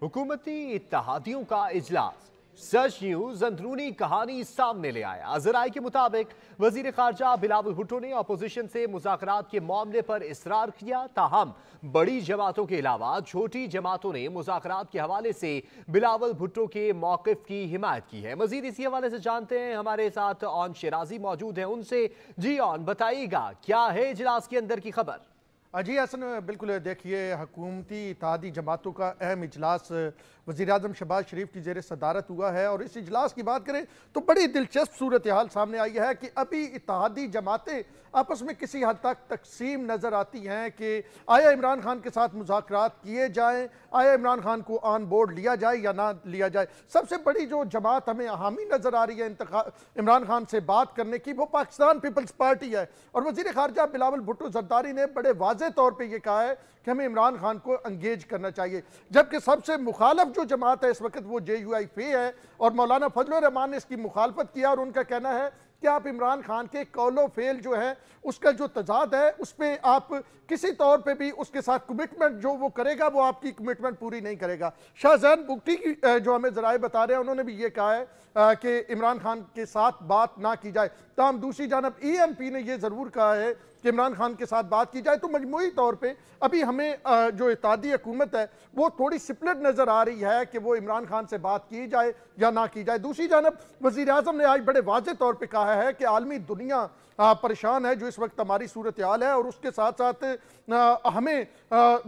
हुकूमती इत्तेहादियों का इजलास। सच न्यूज अंदरूनी कहानी सामने ले आया। अजराई के मुताबिक वजीर खारजा बिलावल भुट्टो ने अपोजिशन से मुज़ाकरात के मामले पर इसरार किया। ताहम बड़ी जमातों के अलावा छोटी जमातों ने मुज़ाकरात के हवाले से बिलावल भुट्टो के मौक़िफ़ की हिमायत की है। मजीद इसी हवाले से जानते हैं, हमारे साथ ऑन शिराजी मौजूद हैं उनसे। जी ऑन, बताइएगा क्या है इजलास के अंदर की खबर? जी हसन, बिल्कुल देखिए, हुकूमती इत्तेहादी जमातों का अहम इजलास वज़ीर-ए-आज़म शहबाज शरीफ की ज़ेर सदारत हुआ है। और इस इजलास की बात करें तो बड़ी दिलचस्प सूरत हाल सामने आई है कि अभी इत्तेहादी जमातें आपस में किसी हद तक तकसीम नज़र आती हैं कि आया इमरान खान के साथ मुज़ाकरात किए जाएँ, आया इमरान खान को ऑन बोर्ड लिया जाए या ना लिया जाए। सबसे बड़ी जो जमात हमें हामी नज़र आ रही है इमरान खान से बात करने की, वो पाकिस्तान पीपल्स पार्टी है। और वज़ीर खारजा बिलावल भुट्टो ज़रदारी ने बड़े वाज़े तौर पे ये कहा है कि हमें इमरान खान को एंगेज करना चाहिए, जबकि सबसे मुखालफ जो जमात है इस वक्त वो JUIP है। और मौलाना फजलुर रहमान ने इसकी मुखालफत किया और उनका कहना है कि आप इमरान खान के कौलो फेल जो है उसका जो तजाद है उस पर आप किसी तौर पे भी उसके साथ कमिटमेंट जो वो करेगा वो आपकी कमिटमेंट पूरी नहीं करेगा। शाहजहान बुगटी की जो हमें जराए बता रहे हैं, उन्होंने भी ये कहा है कि इमरान खान के साथ बात ना की जाए। तमाम दूसरी जानब EMP ने ये ज़रूर कहा है कि इमरान खान के साथ बात की जाए। तो मजमूई तौर पे अभी हमें जो इत्तेहादी हुकूमत है वो थोड़ी स्प्लिट नज़र आ रही है कि वो इमरान खान से बात की जाए या ना की जाए। दूसरी जानब वज़ीर आज़म ने आज बड़े वाज़े तौर पे कहा है कि आलमी दुनिया परेशान है जो इस वक्त हमारी सूरत हाल है, और उसके साथ साथ हमें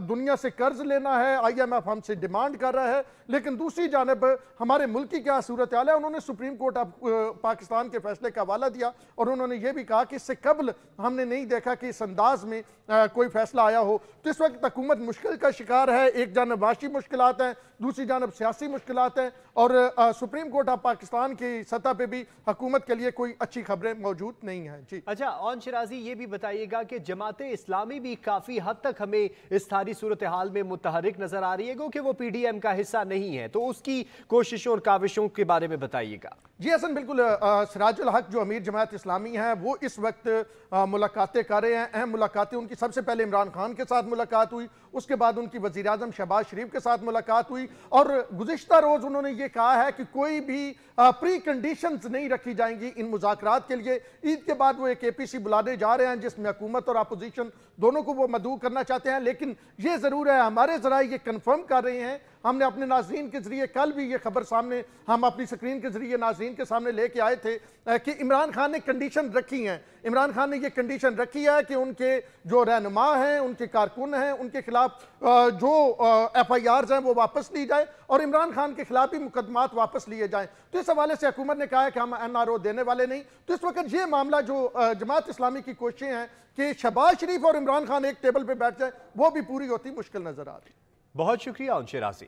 दुनिया से कर्ज लेना है, IMF हमसे डिमांड कर रहा है, लेकिन दूसरी जानब हमारे मुल्क की क्या सूरत हाल है। उन्होंने सुप्रीम कोर्ट ऑफ पाकिस्तान के फैसले का हवाला दिया और उन्होंने ये भी कहा कि इससे कबल हमने नहीं देखा कि इस अंदाज में कोई फैसला आया हो। तो इस वक्त हुकूमत मुश्किल का शिकार है। एक जानब माशी मुश्किलात हैं, दूसरी जानब सियासी मुश्किलात हैं, और सुप्रीम कोर्ट ऑफ पाकिस्तान की सतह पे भी हुकूमत के लिए कोई अच्छी खबरें मौजूद नहीं हैं। जी अच्छा, ऑन शिराजी ये भी बताइएगा कि जमाते इस्लामी भी काफ़ी हद तक हमें इस सारी सूरत हाल में मुतहरिक नज़र आ रही है, क्योंकि वो PDM का हिस्सा नहीं है, तो उसकी कोशिशों और काविशों के बारे में बताइएगा। जी हसन, बिल्कुल। सिराजुल हक जो अमीर जमात इस्लामी है वो इस वक्त मुलाकातें कर रहे हैं। अहम मुलाकातें उनकी सबसे पहले इमरान खान के साथ मुलाकात हुई, उसके बाद उनकी वज़ीर आज़म शहबाज शरीफ के साथ मुलाकात हुई, और गुज़िश्ता रोज़ उन्होंने ये कहा है कि कोई भी प्री कंडीशंस नहीं रखी जाएंगी इन मुज़ाकरात के लिए। ईद के बाद वो एक APC बुलाने जा रहे हैं जिसमें हुकूमत और अपोजिशन दोनों को वो मदऊ करना चाहते हैं। लेकिन ये ज़रूर है, हमारे ज़राए ये कन्फर्म कर रहे हैं, हमने अपने नाज़रीन के ज़रिए कल भी ये खबर सामने हम अपनी स्क्रीन के ज़रिए नाज़रीन के सामने लेके आए थे कि इमरान खान ने कंडीशन रखी हैं। इमरान खान ने ये कंडीशन रखी है कि उनके जो रहनुमा हैं, उनके कारकुन हैं, उनके खिलाफ जो FIRs हैं वो वापस ली जाए और इमरान खान के खिलाफ भी मुकदमात वापस लिए जाएं। तो इस हवाले से हुकूमत ने कहा है कि हम NRO देने वाले नहीं। तो इस वक्त ये मामला जो जमात इस्लामी की कोशिशें हैं कि शहबाज शरीफ और इमरान खान एक टेबल पर बैठ जाए, वो भी पूरी होती मुश्किल नजर आ रही। बहुत शुक्रिया शिराजी।